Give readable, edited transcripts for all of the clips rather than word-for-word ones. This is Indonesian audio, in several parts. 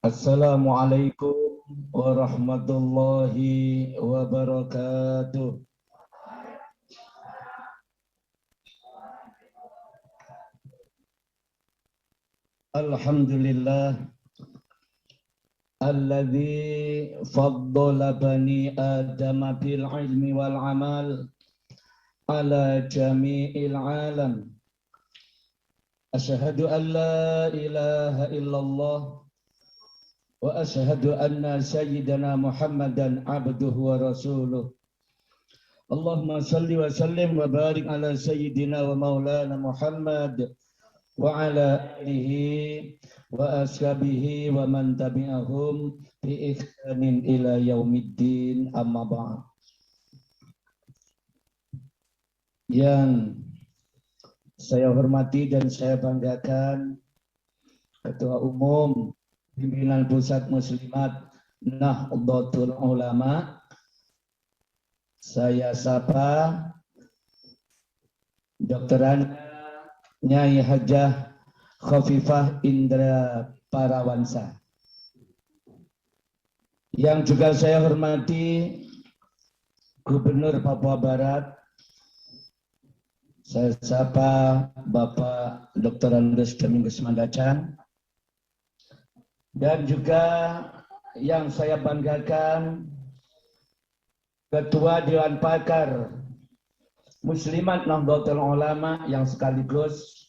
Assalamualaikum warahmatullahi wabarakatuh. Alhamdulillah alladzi faddala bani adama bil ilmi wal amal ala jami'il alam. Asyhadu an la ilaha illallah wa asyhadu anna sayyidana Muhammadan abduhu wa rasuluh. Allahumma salli wa sallim wa barik ala sayyidina wa maulana Muhammad wa ala alihi wa ashabihi wa man tabi'ahum bi ihsanin ila yaumiddin, amma ba'd. Yang saya hormati dan saya banggakan Ketua Umum Pimpinan Pusat Muslimat Nahdlatul Ulama, saya sapa Dr. Nyai Hajah Khofifah Indra Parawansa. Yang juga saya hormati Gubernur Papua Barat, saya sapa Bapak Dr. Andes Domingus Mandacan. Dan juga yang saya banggakan Ketua Dewan Pakar Muslimat Nahdlatul Ulama yang sekaligus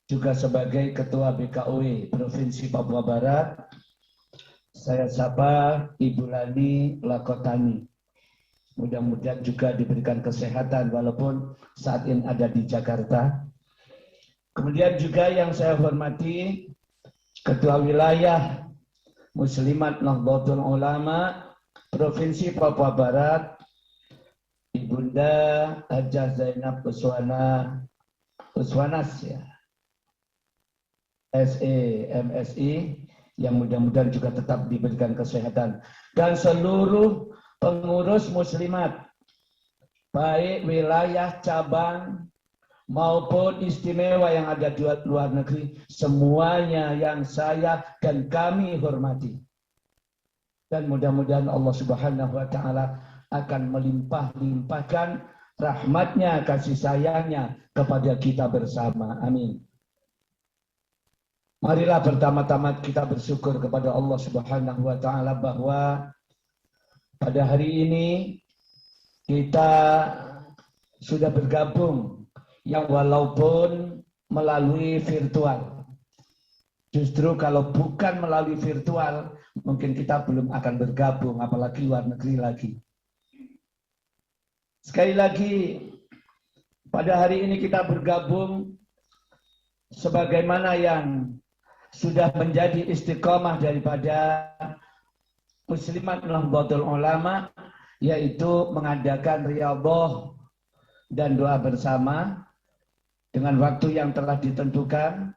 juga sebagai Ketua BKUW Provinsi Papua Barat, saya sapa Ibu Lani Lakotani. Mudah-mudahan juga diberikan kesehatan walaupun saat ini ada di Jakarta. Kemudian juga yang saya hormati Ketua Wilayah Muslimat Nahdlatul Ulama Provinsi Papua Barat, Ibunda Hajah Zainab Uswanas ya, SE MSI, yang mudah-mudahan juga tetap diberikan kesehatan, dan seluruh pengurus muslimat baik wilayah cabang maupun istimewa yang ada di luar negeri, semuanya yang saya dan kami hormati. Dan mudah-mudahan Allah Subhanahu wa Ta'ala akan melimpah-limpahkan rahmatnya, kasih sayangnya kepada kita bersama. Amin. Marilah pertama-tama kita bersyukur kepada Allah Subhanahu wa Ta'ala bahwa pada hari ini kita sudah bergabung, yang walaupun melalui virtual. Justru kalau bukan melalui virtual, mungkin kita belum akan bergabung, apalagi luar negeri lagi. Sekali lagi, pada hari ini kita bergabung sebagaimana yang sudah menjadi istiqomah daripada Muslimat Nahdlatul Ulama, yaitu mengadakan riyadhah dan doa bersama dengan waktu yang telah ditentukan.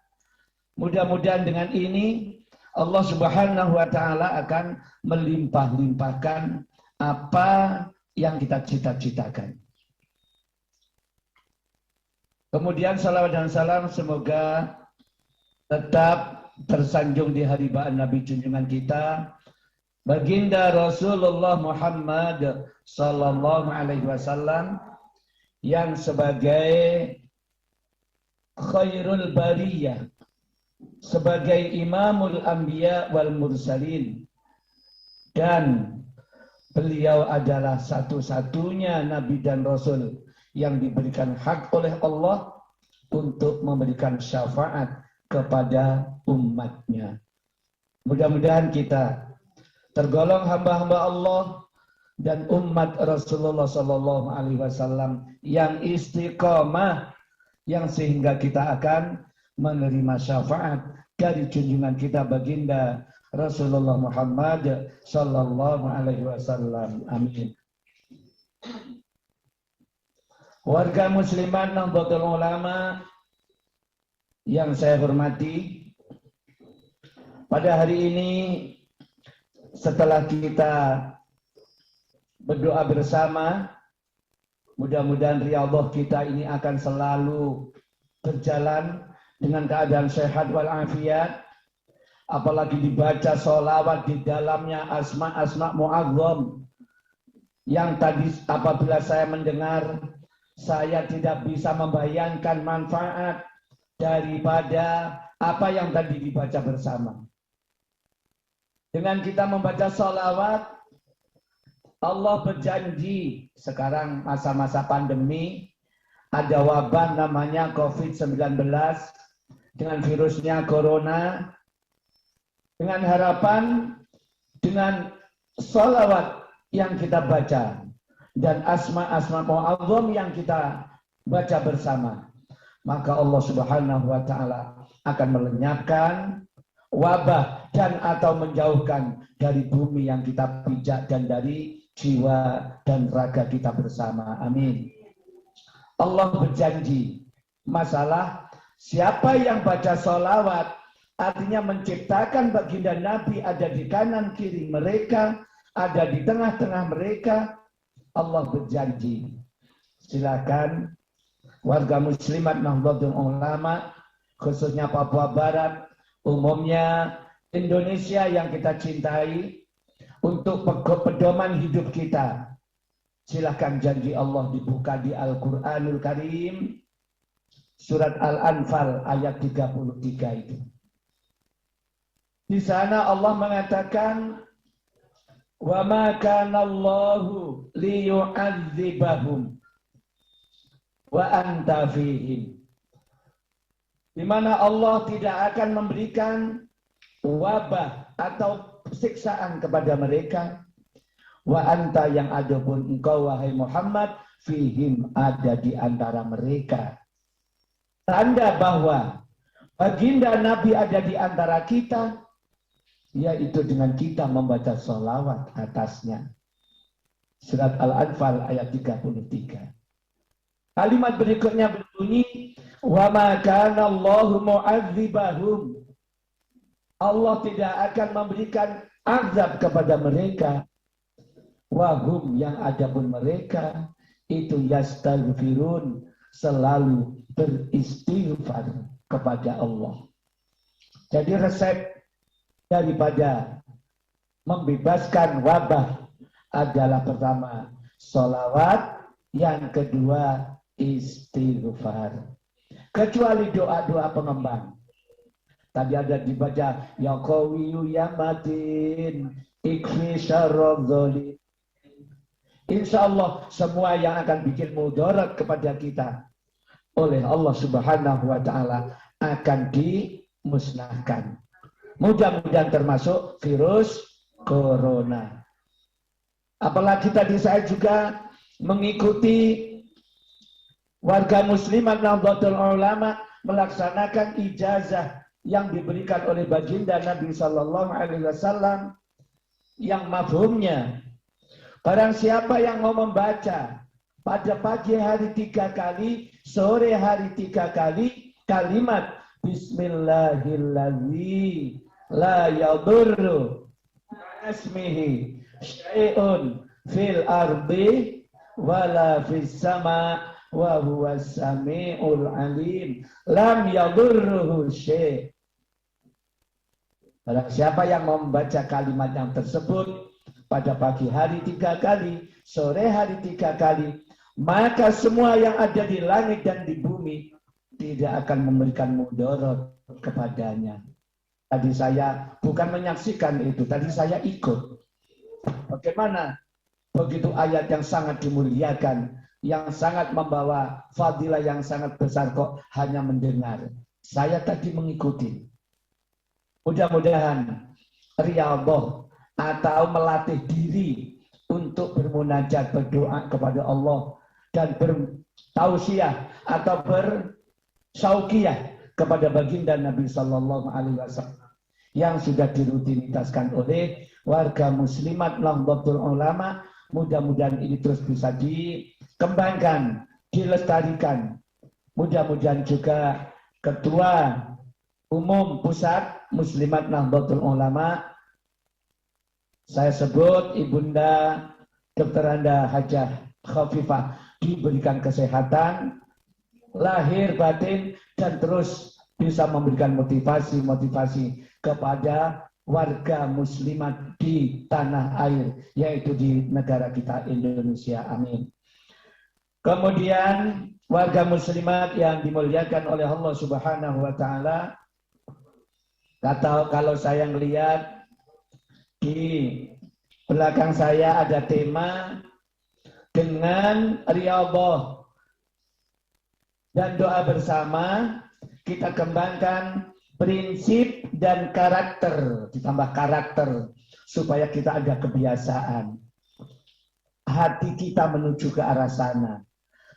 Mudah-mudahan dengan ini Allah Subhanahu wa Ta'ala akan melimpah-limpahkan apa yang kita cita-citakan. Kemudian salawat dan salam semoga tetap tersanjung di haribaan Nabi junjungan kita, Baginda Rasulullah Muhammad sallallahu alaihi wasallam, yang sebagai khairul bariyah, sebagai imamul anbiya wal mursalin, dan beliau adalah satu-satunya nabi dan rasul yang diberikan hak oleh Allah untuk memberikan syafaat kepada umatnya. Mudah-mudahan kita tergolong hamba-hamba Allah dan umat Rasulullah Sallallahu Alaihi Wasallam yang istiqomah, yang sehingga kita akan menerima syafaat dari junjungan kita baginda Rasulullah Muhammad Sallallahu Alaihi Wasallam. Amin. Warga muslimat Nahdlatul Ulama yang saya hormati, pada hari ini setelah kita berdoa bersama, mudah-mudahan riyadhah kita ini akan selalu berjalan dengan keadaan sehat walafiat. apalagi dibaca sholawat di dalamnya asma-asma mu'azzam, yang tadi apabila saya mendengar, saya tidak bisa membayangkan manfaat daripada apa yang tadi dibaca bersama. Dengan kita membaca sholawat, Allah berjanji, sekarang masa-masa pandemi, ada wabah namanya COVID-19, dengan virusnya corona, dengan harapan, dengan sholawat yang kita baca, dan asma-asma mu'azzam yang kita baca bersama, maka Allah Subhanahu wa Ta'ala akan melenyapkan wabah dan atau menjauhkan dari bumi yang kita pijak dan dari jiwa dan raga kita bersama. Amin. Allah berjanji, masalah siapa yang baca sholawat, artinya menciptakan baginda Nabi ada di kanan kiri mereka, ada di tengah-tengah mereka. Allah berjanji, silakan warga muslimat Nahdlatul Ulama, khususnya Papua Barat, umumnya Indonesia yang kita cintai, untuk pedoman hidup kita. Silahkan, janji Allah dibuka di Al-Quranul Karim, surat Al-Anfal ayat 33 itu. Di sana Allah mengatakan, wa ma kana Allahu liyu'adzibahum wa anta fihim. Di mana Allah tidak akan memberikan wabah atau siksaan kepada mereka. Wa anta, yang ada pun engkau wahai Muhammad, fihim, ada di antara mereka. Tanda bahwa baginda Nabi ada di antara kita, yaitu dengan kita membaca sholawat atasnya. Surat Al-Anfal ayat 33. Kalimat berikutnya berbunyi, wa ma kana Allahu mu'adzibahum. Allah tidak akan memberikan azab kepada mereka. Wahum, yang ada pun mereka itu yastaghfirun, selalu beristighfar kepada Allah. Jadi resep daripada membebaskan wabah adalah pertama sholawat, yang kedua istighfar. Kecuali doa-doa pengembang. Tadi ada dibaca, ya qawiyu ya matin ikfi syarradh dzalim. Insya Allah semua yang akan bikin mudarat kepada kita oleh Allah Subhanahu wa Ta'ala akan dimusnahkan. Mudah-mudahan termasuk virus corona. Apalagi tadi saya juga mengikuti warga muslimat Nahdlatul Ulama melaksanakan ijazah yang diberikan oleh baginda Nabi Sallallahu Alaihi Wasallam, yang mafhumnya, barang siapa yang mau membaca pada pagi hari 3 kali, sore hari 3 kali kalimat Bismillahilladzi la yadurru asmihi syai'un fil ardi wala fis sama wa huwas samiul alim, lam yadurruhu syai'. Barang siapa yang membaca kalimat yang tersebut pada pagi hari 3 kali, sore hari 3 kali, maka semua yang ada di langit dan di bumi tidak akan memberikan mudarat kepadanya. Tadi saya bukan menyaksikan itu, tadi saya ikut. Bagaimana? Begitu ayat yang sangat dimuliakan, yang sangat membawa fadilah yang sangat besar, kok hanya mendengar. Saya tadi mengikuti. Mudah-mudahan riyadhah atau melatih diri untuk bermunajat, berdoa kepada Allah, dan bertausiah atau bersauqiyah kepada baginda Nabi Sallallahu Alaihi Wasallam yang sudah dirutinitaskan oleh warga muslimat Nahdlatul Ulama. Mudah-mudahan ini terus bisa dikembangkan, dilestarikan. Mudah-mudahan juga Ketua Umum Pusat Muslimat Nahdlatul Ulama, saya sebut Ibunda Dr. Anda Hajah Khafifah, diberikan kesehatan lahir batin dan terus bisa memberikan motivasi kepada warga muslimat di tanah air, yaitu di negara kita Indonesia. Amin. Kemudian warga muslimat yang dimuliakan oleh Allah Subhanahu wa taala, kalau saya melihat di belakang saya ada tema dengan riyadhah dan doa bersama, kita kembangkan prinsip dan karakter, ditambah karakter supaya kita ada kebiasaan. Hati kita menuju ke arah sana,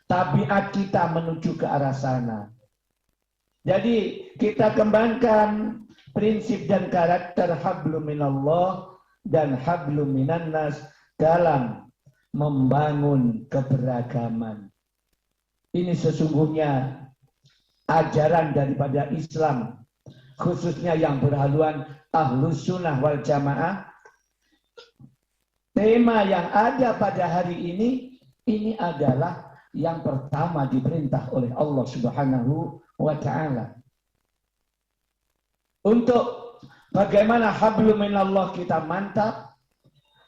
tabiat kita menuju ke arah sana. Jadi kita kembangkan prinsip dan karakter hablum minallah dan hablum minannas dalam membangun keberagaman. Ini sesungguhnya ajaran daripada Islam, khususnya yang berhaluan Ahlus Sunnah wal Jamaah. Tema yang ada pada hari ini adalah yang pertama diperintah oleh Allah Subhanahu wa ta'ala. Untuk bagaimana hablum minallah kita mantap,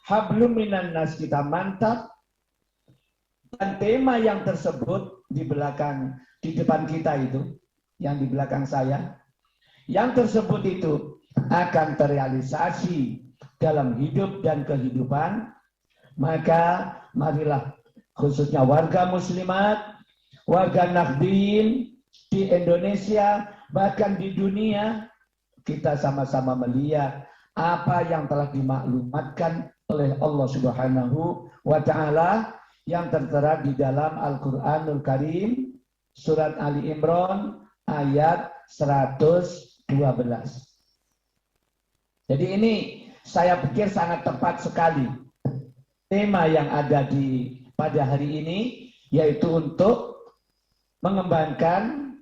hablum minannas kita mantap, dan tema yang tersebut di depan kita itu, yang di belakang saya, yang tersebut itu akan terrealisasi dalam hidup dan kehidupan. Maka marilah khususnya warga muslimat, warga Nahdien di Indonesia, bahkan di dunia, kita sama-sama melihat apa yang telah dimaklumatkan oleh Allah Subhanahu wa ta'ala yang tertera di dalam Al-Quranul Karim, surat Ali Imran ayat 112. Jadi ini saya pikir sangat tepat sekali tema yang ada pada hari ini, yaitu untuk mengembangkan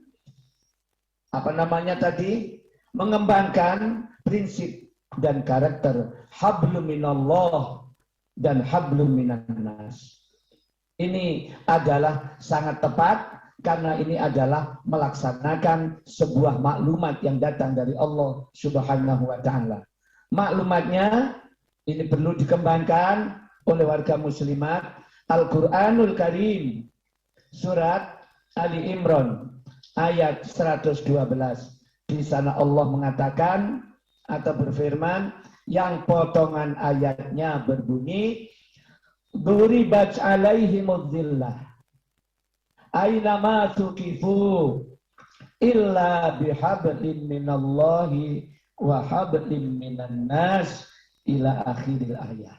mengembangkan prinsip dan karakter hablum minallah dan hablum minannas. Ini adalah sangat tepat karena ini adalah melaksanakan sebuah maklumat yang datang dari Allah Subhanahu wa ta'ala. Maklumatnya ini perlu dikembangkan oleh warga muslimat. Al-Quranul Karim surat Ali Imran ayat 112. Di sana Allah mengatakan atau berfirman yang potongan ayatnya berbunyi, duribat alaihimudz zillah aynama tuqifu illa bihablin minallahi wa hablin minannas ila akhiril ayat.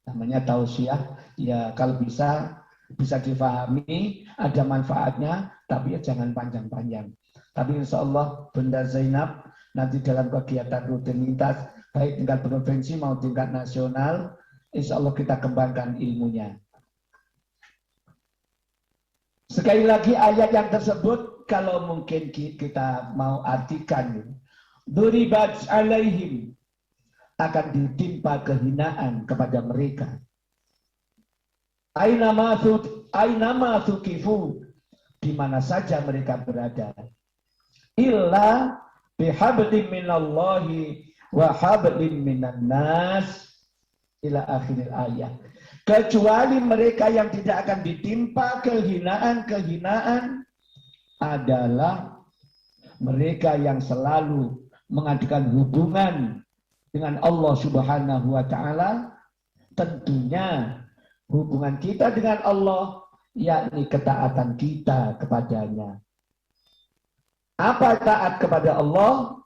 Namanya tausiah, ya kalau bisa difahami, ada manfaatnya, tapi ya jangan panjang-panjang. Tapi insya Allah Bunda Zainab nanti dalam kegiatan rutinitas baik tingkat provinsi maupun tingkat nasional, insya Allah kita kembangkan ilmunya. Sekali lagi ayat yang tersebut kalau mungkin kita mau artikan, duribat alaihim, akan ditimpa kehinaan kepada mereka. Ainama tuqifu, di mana saja mereka berada. Illa bihablim minallahi wa hablim minannas ila akhiril ayat. Kecuali mereka yang tidak akan ditimpa kehinaan adalah mereka yang selalu mengadakan hubungan dengan Allah Subhanahu wa ta'ala. Tentunya hubungan kita dengan Allah yakni ketaatan kita kepadanya. Apa taat kepada Allah?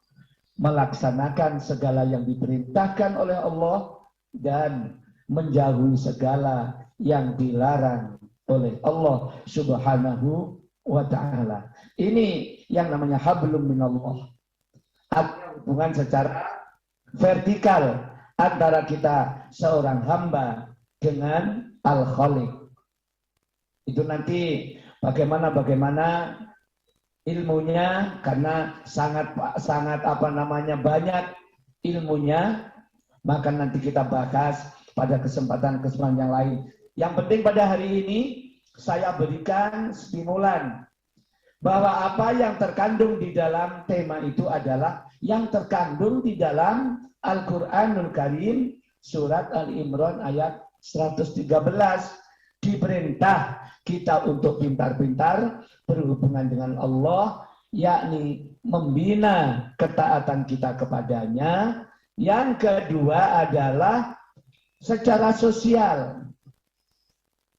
Melaksanakan segala yang diperintahkan oleh Allah dan menjauhi segala yang dilarang oleh Allah Subhanahu wa ta'ala. Ini yang namanya hablum minallah. Hubungan secara vertikal antara kita seorang hamba dengan Al-Khaliq. Itu nanti bagaimana ilmunya, karena sangat banyak ilmunya, maka nanti kita bahas pada kesempatan yang lain. Yang penting pada hari ini saya berikan stimulan bahwa apa yang terkandung di dalam tema itu adalah yang terkandung di dalam Al-Quranul Karim surat Al-Imran ayat 113. Diperintah kita untuk pintar-pintar berhubungan dengan Allah, yakni membina ketaatan kita kepadanya. Yang kedua adalah secara sosial,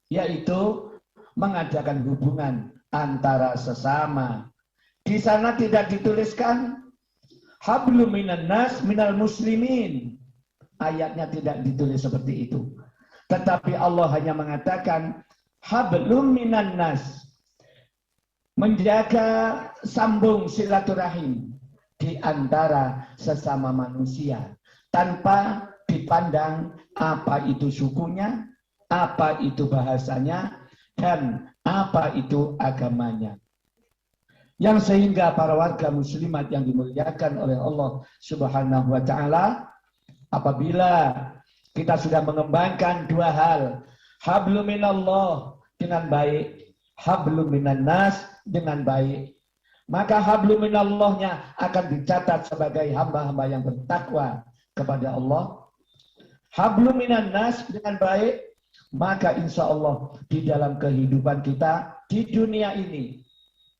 yaitu mengadakan hubungan antara sesama. Di sana tidak dituliskan hablum minan nas minal muslimin. Ayatnya tidak ditulis seperti itu. Tetapi Allah hanya mengatakan hablum minan nas. Menjaga sambung silaturahim di antara sesama manusia tanpa dipandang apa itu sukunya, apa itu bahasanya, dan apa itu agamanya. Yang sehingga para warga muslimat yang dimuliakan oleh Allah Subhanahu wa taala, apabila kita sudah mengembangkan dua hal, hablum minallah dengan baik, hablum minan nas dengan baik, maka hablum minallahnya akan dicatat sebagai hamba-hamba yang bertakwa kepada Allah. Hablum minan nas dengan baik, maka insya Allah di dalam kehidupan kita di dunia ini,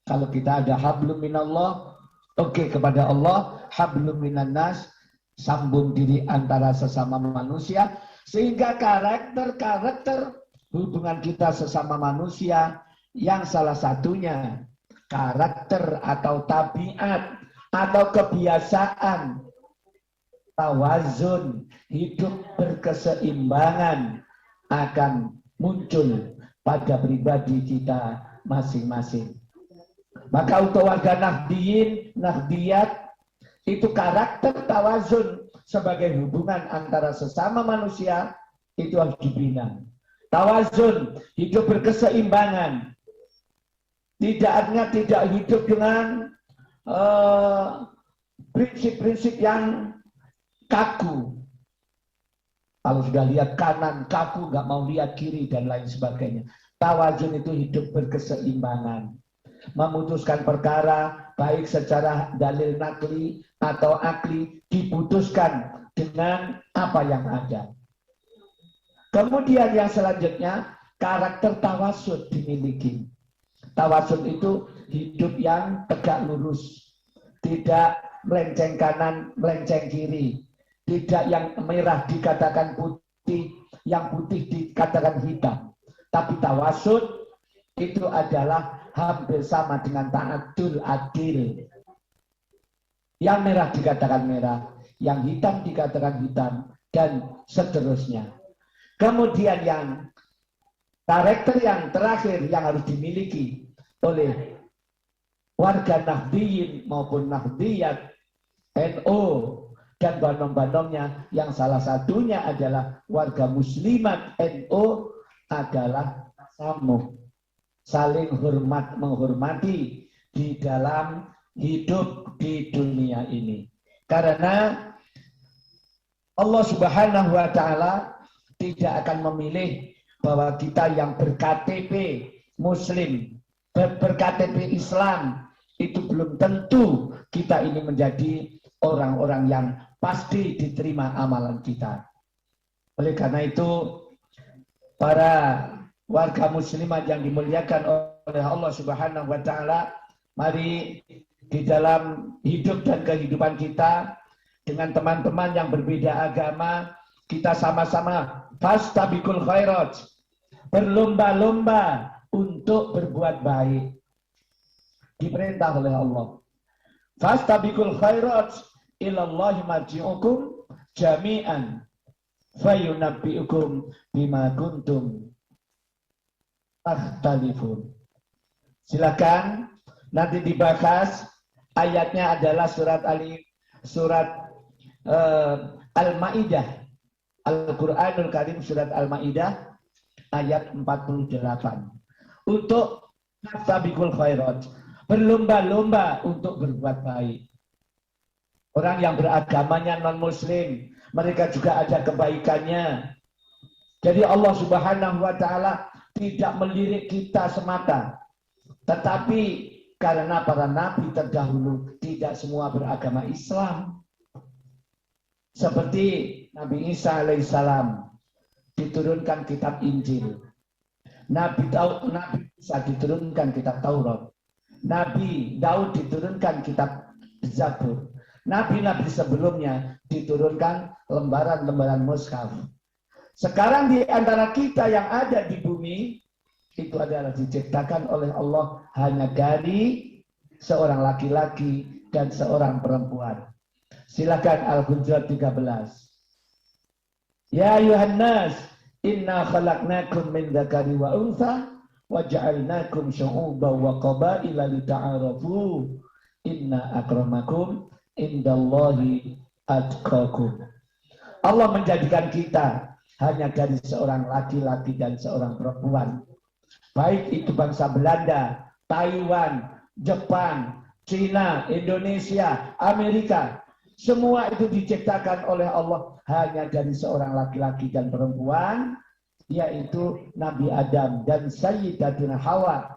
kalau kita ada hablum minallah, oke, kepada Allah, hablum minan nas, sambung diri antara sesama manusia, sehingga karakter hubungan kita sesama manusia, yang salah satunya karakter atau tabiat atau kebiasaan tawazun, hidup berkeseimbangan, akan muncul pada pribadi kita masing-masing. Maka untuk warga Nahdliyin, Nahdliyat, itu karakter tawazun sebagai hubungan antara sesama manusia itu harus dibina. Tawazun, hidup berkeseimbangan. Tidak hidup dengan prinsip-prinsip yang kaku. Kalau sudah lihat kanan, kaku, nggak mau lihat kiri, dan lain sebagainya. Tawazun itu hidup berkeseimbangan. Memutuskan perkara, baik secara dalil nakli atau akli, diputuskan dengan apa yang ada. Kemudian yang selanjutnya, karakter tawasud dimiliki. Tawasud itu hidup yang tegak lurus. Tidak melenceng kanan, melenceng kiri. Tidak yang merah dikatakan putih, yang putih dikatakan hitam. Tapi tawasud itu adalah hampir sama dengan ta'adul adil. Yang merah dikatakan merah, yang hitam dikatakan hitam, dan seterusnya. Kemudian yang karakter yang terakhir yang harus dimiliki oleh warga Nahdliyin maupun Nahdliyat, NU, dan bandong-bandongnya, yang salah satunya adalah warga muslimat NU, adalah tasamuh, saling hormat menghormati di dalam hidup di dunia ini. Karena Allah Subhanahu wa taala tidak akan memilih bahwa kita yang ber-KTP Muslim, ber-KTP Islam, itu belum tentu kita ini menjadi orang-orang yang pasti diterima amalan kita. Oleh karena itu, para warga muslimat yang dimuliakan oleh Allah Subhanahu wa taala, mari di dalam hidup dan kehidupan kita dengan teman-teman yang berbeda agama, kita sama-sama fastabiqul khairat, berlomba-lomba untuk berbuat baik. Diperintah oleh Allah. Fastabiqul khairat ilallahi marji'ukum jami'an fayunabbi'ukum bima kuntum takhtalifun. Silakan nanti dibahas. Ayatnya adalah surat Al-Maidah, Al-Quranul Karim surat Al-Maidah ayat 48. Untuk fastabiqul khairat, berlomba-lomba untuk berbuat baik. Orang yang beragamanya non-muslim, mereka juga ada kebaikannya. Jadi Allah Subhanahu wa taala tidak melirik kita semata, tetapi karena para nabi terdahulu tidak semua beragama Islam. Seperti Nabi Isa alaihissalam diturunkan kitab Injil. Nabi Isa diturunkan kitab Taurat. Nabi Daud diturunkan kitab Zabur. Nabi-nabi sebelumnya diturunkan lembaran-lembaran mushaf. Sekarang di antara kita yang ada di bumi itu adalah diciptakan oleh Allah hanya dari seorang laki-laki dan seorang perempuan. Silakan Al-Hujurat 13. Ya Yuhannas, inna khalaqnakum min dzakari wa untha wa ja'alnakum syu'uban wa qabaila lita'arafu. Inna akramakum indallahi atqakum. Allah menjadikan kita hanya dari seorang laki-laki dan seorang perempuan. Baik itu bangsa Belanda, Taiwan, Jepang, Cina, Indonesia, Amerika. Semua itu diciptakan oleh Allah hanya dari seorang laki-laki dan perempuan, yaitu Nabi Adam dan Sayyidatuna Hawa.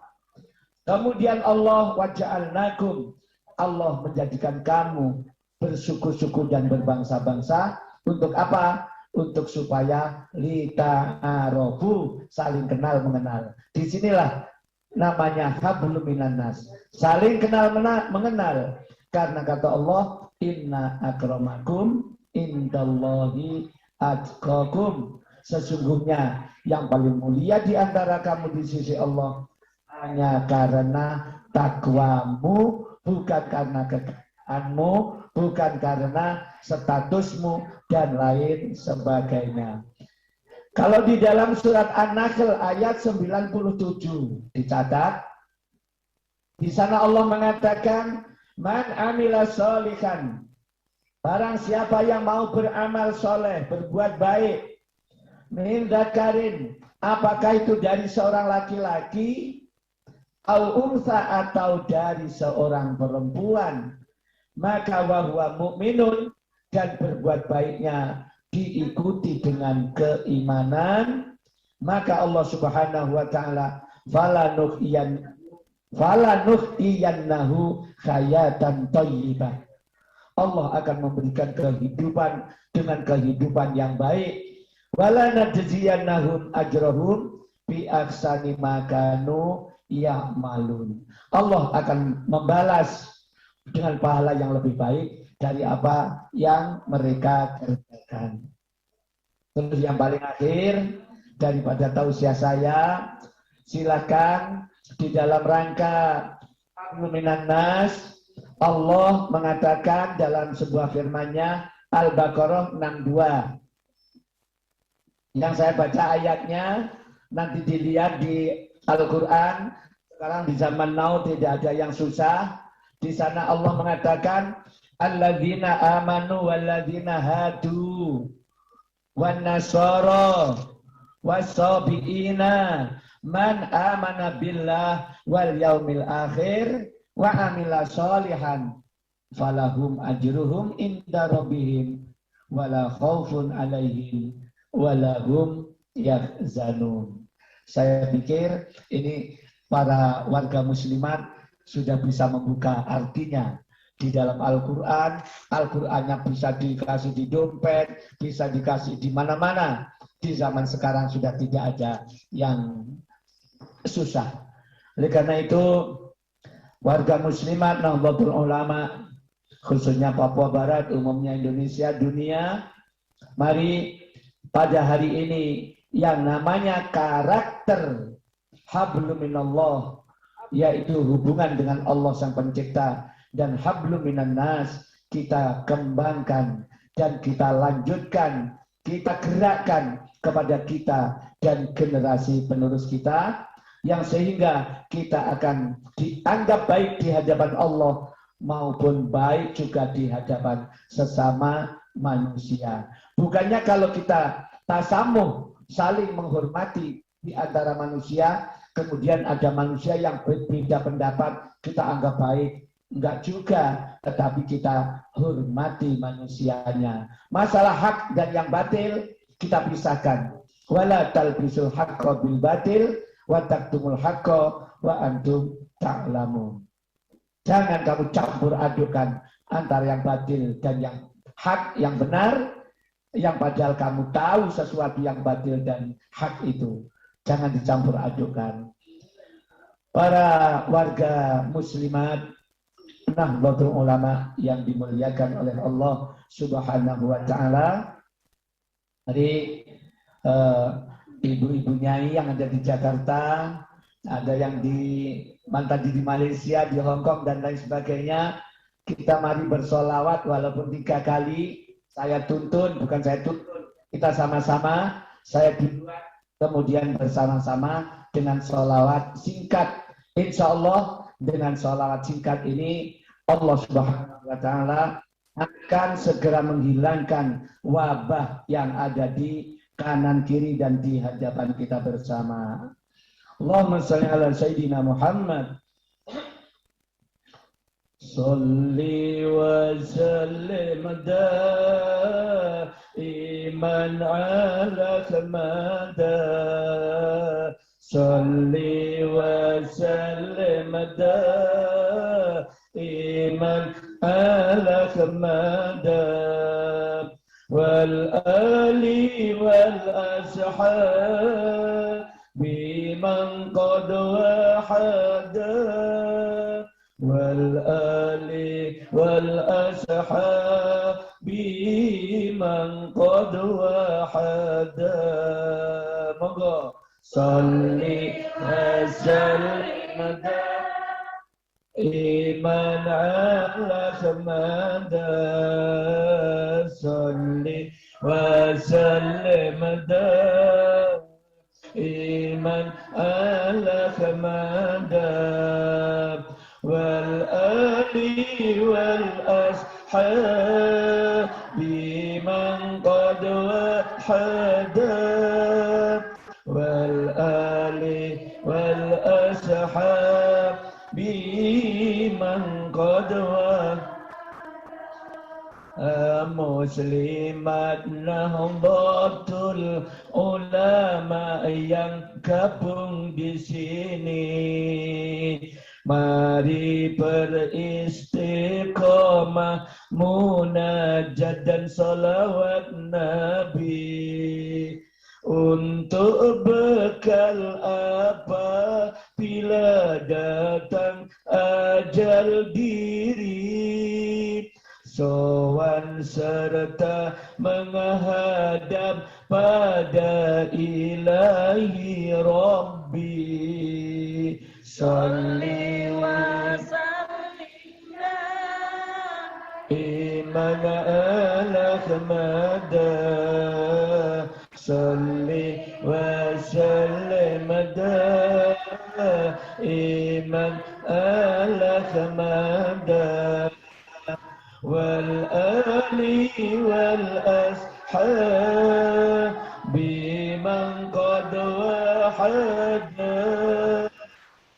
Kemudian Allah waja'alnakum, Allah menjadikan kamu bersuku-suku dan berbangsa-bangsa. Untuk apa? Untuk supaya lita'arofu, saling kenal mengenal. Disinilah namanya hablum minan nas, saling kenal mengenal. Karena kata Allah, inna akramakum indallahi atqakum. Sesungguhnya yang paling mulia di antara kamu di sisi Allah hanya karena takwamu, bukan karena kekayaanmu, bukan karena statusmu, dan lain sebagainya. Kalau di dalam surat An-Nahl ayat 97 dicatat, di sana Allah mengatakan, man amila sholihan, barang siapa yang mau beramal soleh, berbuat baik, min dzakarin, apakah itu dari seorang laki-laki, au unsa, atau dari seorang perempuan, maka wahwa mu'minun, dan berbuat baiknya diikuti dengan keimanan, maka Allah Subhanahu wa taala falanuhyiyannahu hayatan thayyibah. Allah akan memberikan kehidupan dengan kehidupan yang baik. Wala najziyannahum ajrahum bi ahsani ma kanu ya'malun. Allah akan membalas dengan pahala yang lebih baik dari apa yang mereka kerjakan. Terus yang paling akhir, daripada tausiah saya, silakan di dalam rangka minan nas, Allah mengatakan dalam sebuah firman-Nya, Al-Baqarah 62. Yang saya baca ayatnya, nanti dilihat di Al-Quran. Sekarang di zaman now tidak ada yang susah. Di sana Allah mengatakan, alladzina amanu walladzina hadu wan nasara wasabiina man amana billah wal yaumil akhir wa amila sholihan falahum ajruhum inda rabbihim wala khaufun alaihim wala hum yahzanun. Saya pikir ini para warga muslimat sudah bisa membuka artinya di dalam Al-Quran. Al-Qurannya bisa dikasih di dompet, bisa dikasih di mana-mana. Di zaman sekarang sudah tidak ada yang susah. Oleh karena itu, warga muslimat Nahdlatul Ulama, khususnya Papua Barat, umumnya Indonesia, dunia, mari pada hari ini yang namanya karakter hablum minallah, yaitu hubungan dengan Allah Sang Pencipta, dan hablum minan nas, kita kembangkan dan kita lanjutkan, kita gerakkan kepada kita dan generasi penerus kita, yang sehingga kita akan dianggap baik di hadapan Allah maupun baik juga di hadapan sesama manusia. Bukannya kalau kita tasamuh, saling menghormati di antara manusia, kemudian ada manusia yang berbeda pendapat, kita anggap baik. Enggak juga, tetapi kita hormati manusianya. Masalah hak dan yang batil kita pisahkan. Wala talbisul haqqa bil batil wa taktumul haqqa wa antum ta'lamun. Jangan kamu campur adukan antara yang batil dan yang hak, yang benar, yang padahal kamu tahu sesuatu yang batil dan hak itu. Jangan dicampur adukan. Para warga muslimat, Nahdlatul Ulama yang dimuliakan oleh Allah Subhanahu wa taala. Hari ibu-ibu nyai yang ada di Jakarta, ada yang di mantan di Malaysia, di Hong Kong dan lain sebagainya. Kita mari bersolawat walaupun 3 kali. Saya tuntun, bukan saya tuntun. Kita sama-sama, saya duluan, kemudian bersama-sama dengan solawat singkat. Insya Allah dengan solawat singkat ini Allah Subhanahu wa taala akan segera menghilangkan wabah yang ada di kanan kiri dan di hadapan kita bersama. Allahumma shalli ala sayyidina Muhammad. Shalli wa sallim daiman ala Muhammad. Shalli wa sallim daiman ala Muhammad wal ali wal ashab biman qad wahada wal ali wal ashab biman qad wahada. Monggo salli wa sallim iman ala Muhammad. Salli wa sallim iman ala Muhammad wal ali wal ashab biman qad wahada wal ali wal ashab biman qad muslimat Nahdlatul Ulama yang gabung di sini, mari beristiqomah munajat dan salawat Nabi untuk bekal apabila datang ajal diri, sowan serta menghadap pada ilahi Rabbi. Salli wa sallim iman ala Muhammad. Salli wa sallim iman ala Muhammad wal ali wal ashab biman qad wahada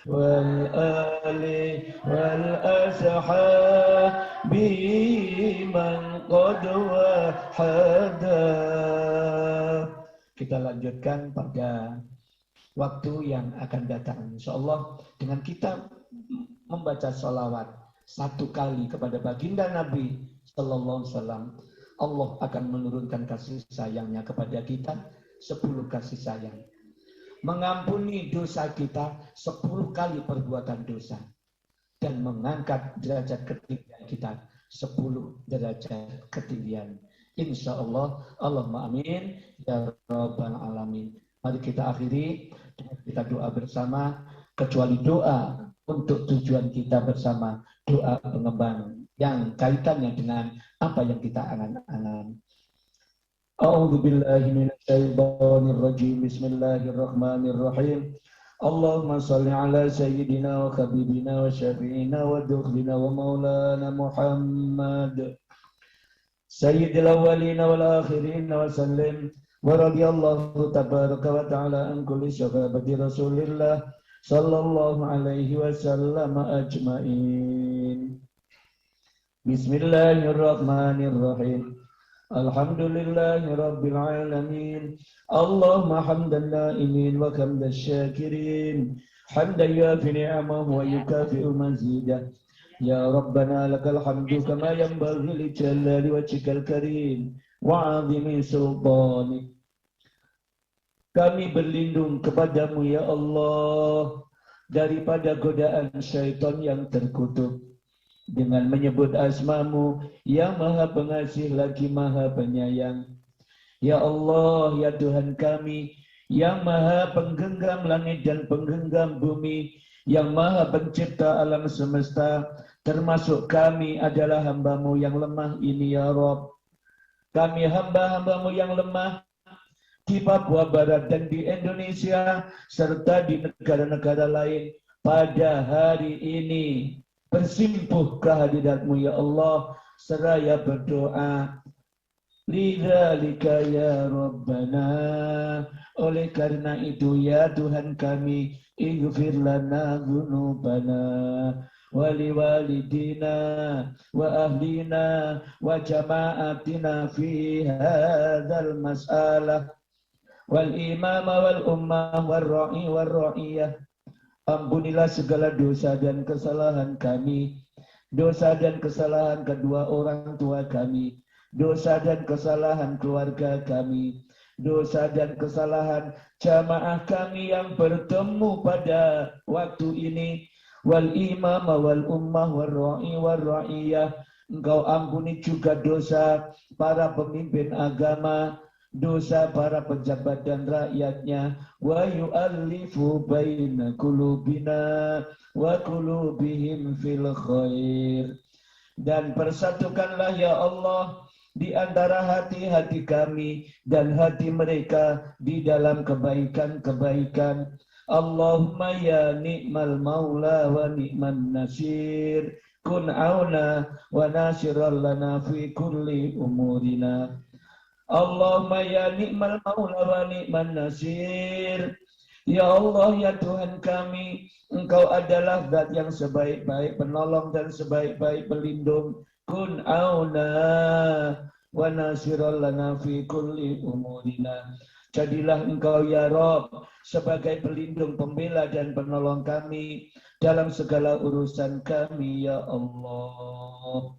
wal ali wal ashab biman qad wahada. Kita lanjutkan pada waktu yang akan datang, insyaallah, dengan kita membaca sholawat 1 kali kepada baginda Nabi Sallallahu Alaihi Wasallam. Allah akan menurunkan kasih sayangnya kepada kita 10 kasih sayang, mengampuni dosa kita 10 kali perbuatan dosa, dan mengangkat derajat ketinggian kita 10 derajat ketinggian. Insya Allah, Allahumma amin ya rabbal alamin. Mari kita akhiri dengan kita doa bersama, kecuali doa untuk tujuan kita bersama, doa pengembang yang kaitannya dengan apa yang kita angan-angan. A'udzu billahi minasyaitonir rajim. Bismillahirrahmanirrahim. Allahumma shalli ala sayyidina wa habibina wa syafi'ina wa dukhlina wa maulana Muhammad sayyidil awwalina wal akhirina wa sallim wa radiyallahu tabaraka wa ta'ala an kulli sahabati Rasulillah sallallahu alaihi wasallam ajma'in. Bismillahirrahmanirrahim. Alhamdulillahi rabbil alamin. Allahumma hamdan na'imin wa hamdan syakirin, hamdan yafi ni'amahu wa yukafi'u mazidah. Ya Rabbana lakal hamdu kama yanbaghi li jalali wajhikal karim wa 'azimi sultanik. Kami berlindung kepadamu ya Allah daripada godaan syaitan yang terkutuk dengan menyebut asmamu yang maha pengasih lagi maha penyayang. Ya Allah, ya Tuhan kami yang maha penggenggam langit dan penggenggam bumi, yang maha pencipta alam semesta, termasuk kami adalah hamba-Mu yang lemah ini ya Rabb. Kami hamba-hamba-Mu yang lemah di Papua Barat dan di Indonesia serta di negara-negara lain pada hari ini bersimpuh kehadirat-Mu ya Allah, seraya berdoa lidzalika ya Rabbana, oleh karena itu ya Tuhan kami, ighfir lana dzunubana wali walidina wa ahlina wa jama'atina fi hadzal mas'alah wal imama wal ummah wal ra'i wal ra'iyah. Ampunilah segala dosa dan kesalahan kami, dosa dan kesalahan kedua orang tua kami, dosa dan kesalahan keluarga kami, dosa dan kesalahan jamaah kami yang bertemu pada waktu ini, wal imam wal ummah wal ra'i wal ra'iyah. Engkau ampuni juga dosa para pemimpin agama, dosa para pejabat dan rakyatnya, wa yu'allifu baina qulubina wa qulubihim fil khair. Dan persatukanlah ya Allah di antara hati-hati kami dan hati mereka di dalam kebaikan-kebaikan. Allahumma ya ni'mal maula wa ni'man nasir, kun auna wa nasiran lana fi kulli umurina. Allahumma ya ni'mal maula wa ni'man nasir. Ya Allah, ya Tuhan kami, Engkau adalah zat yang sebaik-baik penolong dan sebaik-baik pelindung. Kun auna wa nasiran lana fi kulli umurina. Jadilah Engkau ya Rabb sebagai pelindung, pembela dan penolong kami dalam segala urusan kami ya Allah.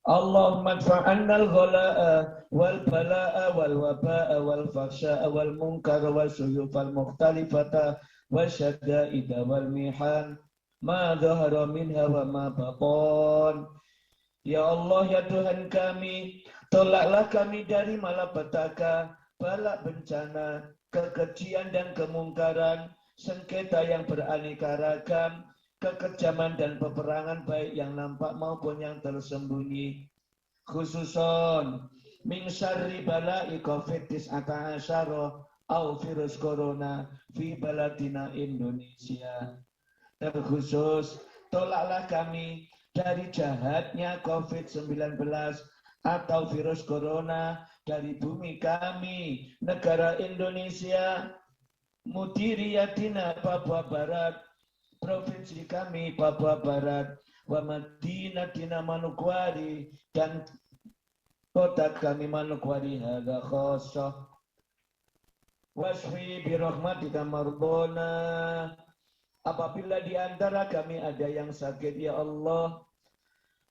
Allahumma adfa'annal ghala'a wal bala'a wal waba'a wal faksha'a wal munkar wal suyufal mukhtalifata wa syada'ida wal mihan ma dhahara minha wa ma batan. Ya Allah, ya Tuhan kami, tolaklah kami dari malapetaka, bala bencana, kekejian dan kemungkaran, sengketa yang beraneka ragam, kekejaman dan peperangan baik yang nampak maupun yang tersembunyi. Khususon min syarri bala'i COVID-19 au virus corona fi baladina Indonesia. Terkhusus tolaklah kami dari jahatnya COVID-19 atau virus corona dari bumi kami, negara Indonesia, Mudiriyatina Papua Barat, provinsi kami Papua Barat, wa Madinatina Manokwari, dan kota kami Manokwari hadza khassah. Wasfi birahmatika mardona. Apabila di antara kami ada yang sakit ya Allah,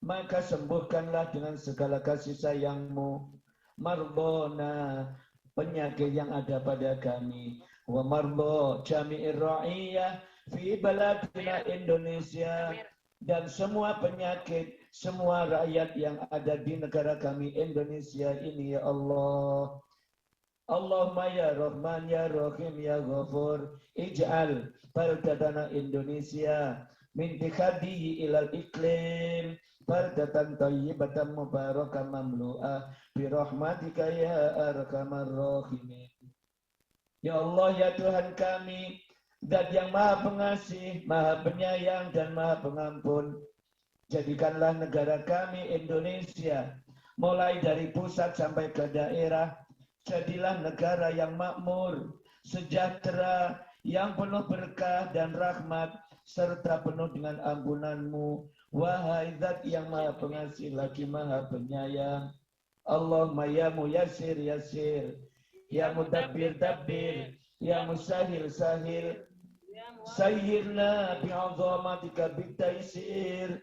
maka sembuhkanlah dengan segala kasih sayang-Mu mardona, penyakit yang ada pada kami, wa mardo jami'ir ra'iyah fi baladina Indonesia, dan semua penyakit semua rakyat yang ada di negara kami Indonesia ini ya Allah. Allahumma ya Rahman ya Rahim ya Ghafur, ij'al baldatana Indonesia min tikhadihi ilal iklim baldatan tayyibatan mubarakah mamlu'ah bi rahmatika ya arhamar rahimin. Ya Allah, ya Tuhan kami, Zat yang maha pengasih, maha penyayang dan maha pengampun, jadikanlah negara kami Indonesia mulai dari pusat sampai ke daerah, jadilah negara yang makmur, sejahtera, yang penuh berkah dan rahmat, serta penuh dengan ampunan-Mu. Wahai Zat yang maha pengasih lagi maha penyayang. Allahumma ya muyassir yassir, ya mudabbir dabbir, ya musahil sahil, sayyirna bi'azamatika bitaisir.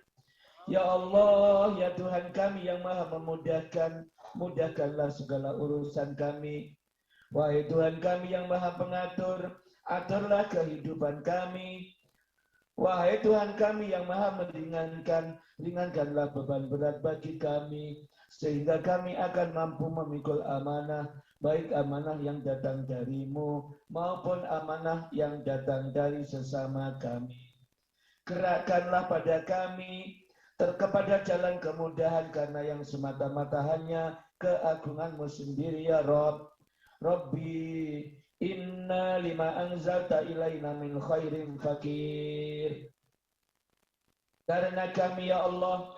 Ya Allah, ya Tuhan kami yang maha memudahkan, mudahkanlah segala urusan kami. Wahai Tuhan kami yang maha pengatur, aturlah kehidupan kami. Wahai Tuhan kami yang maha meringankan, ringankanlah beban berat bagi kami, sehingga kami akan mampu memikul amanah, baik amanah yang datang darimu, maupun amanah yang datang dari sesama kami. Gerakkanlah pada kami, kepada jalan kemudahan, karena yang semata-mata hanya keagunganmu sendiri ya Rabb. Rabbi inna lima anzalta ilaina min khairin fakir. Karena kami ya Allah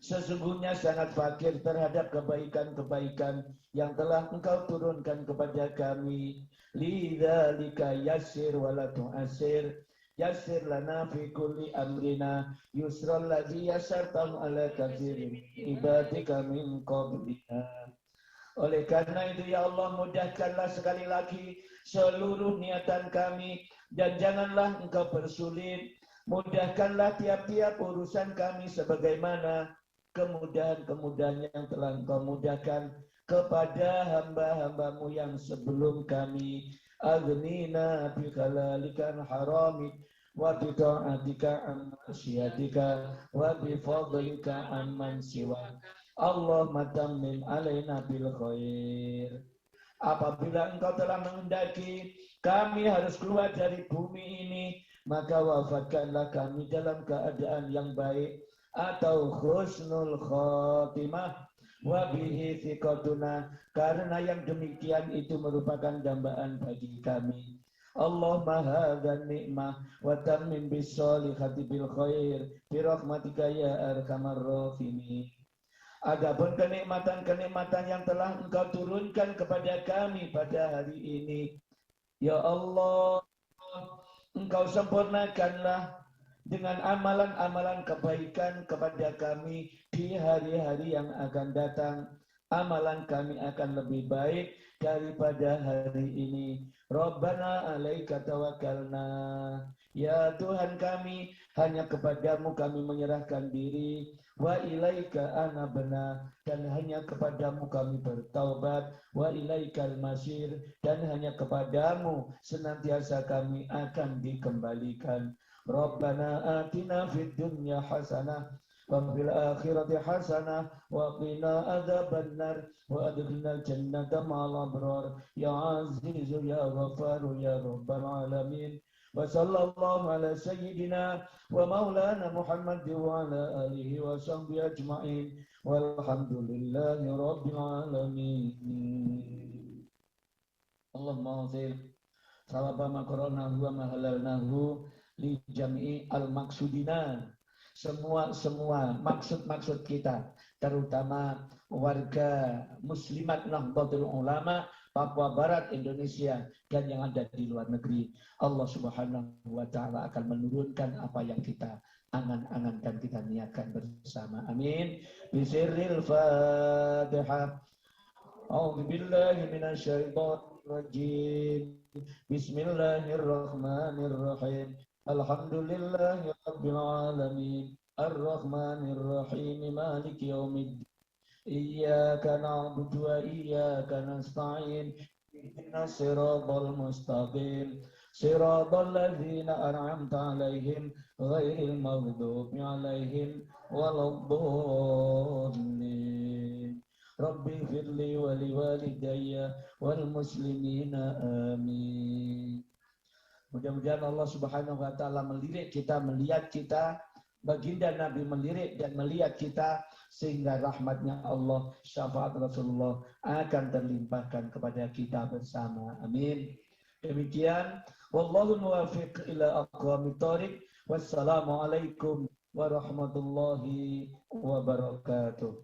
sesungguhnya sangat fakir terhadap kebaikan-kebaikan yang telah Engkau turunkan kepada kami. Lidzalika yassir wala tu'assir. Yassir lana fi kulli amrina yusral ladzi yassartahu ala katsirin ibadika min qablina. Oleh karena itu ya Allah, mudahkanlah sekali lagi seluruh niatan kami dan janganlah Engkau persulit. Mudahkanlah tiap-tiap urusan kami sebagaimana kemudahan-kemudahan yang telah Engkau mudahkan kepada hamba-hambamu yang sebelum kami. Aghnina bi halalikan haramik wa bi ta'atika an masyiatika wa bi fadlika amman siwa. Allahumma tammin alaina bil khair. Apabila Engkau telah menghendaki kami harus keluar dari bumi ini, maka wafatkanlah kami dalam keadaan yang baik atau husnul khotimah. Wabihi thiqatuna, karena yang demikian itu merupakan dambaan bagi kami. Allahumma hadhan ni'mah wa tammim bisolihati bil khair bi rahmatika ya arhamar rahimin. Adapun kenikmatan-kenikmatan yang telah Engkau turunkan kepada kami pada hari ini, ya Allah, Engkau sempurnakanlah dengan amalan-amalan kebaikan kepada kami di hari-hari yang akan datang. Amalan kami akan lebih baik daripada hari ini. Rabbana alaika tawakkalna. Ya Tuhan kami, hanya kepadamu kami menyerahkan diri. Wa ilaika anabna, dan hanya kepadamu kami bertaubat. Wa ilaikal masir, dan hanya kepadamu senantiasa kami akan dikembalikan. Rabbana atina fid dunya hasanah wa fil akhirati hasanah wa qina adzabannar wa adkhilnal jannata ma'al abrar ya azizu ya ghafaru ya rabbal alamin. Wa sallallahu ala sayyidina wa maulana Muhammad wa ala alihi wa sahbihi ajma'in walhamdulillahi rabbil alamin. Allahumma zil sawaba ma qara'nahu wa ma halalnahu li jam'i al-maksudina, semua maksud-maksud kita, terutama warga muslimat Nahdlatul Ulama Papua Barat Indonesia dan yang ada di luar negeri. Allah Subhanahu wa taala akan menurunkan apa yang kita angan-angankan, kita niatkan bersama. Amin. Bisirril Fatihah. A'udzu billahi minasyaitonir rajim. Bismillahirrahmanirrahim. Alhamdulillahi rabbil alamin. Ar-Rahmanir Rahim. Maliki yaumiddin. Iyyaka na'budu wa iyyaka nasta'in. Ihdinas siratal mustaqim. Siratal ladzina an'amta 'alaihim ghairil maghdubi 'alaihim waladdallin. Rabbi firli wa liwalidayya wal muslimina amin. Mudah-mudahan Allah Subhanahu wa taala melirik kita, melihat kita, baginda Nabi melirik dan melihat kita, sehingga rahmatnya Allah, syafaat Rasulullah akan terlimpahkan kepada kita bersama. Amin. Demikian, wallahu muwaffiq ila aqwamit thoriq. Wassalamualaikum warahmatullahi wabarakatuh.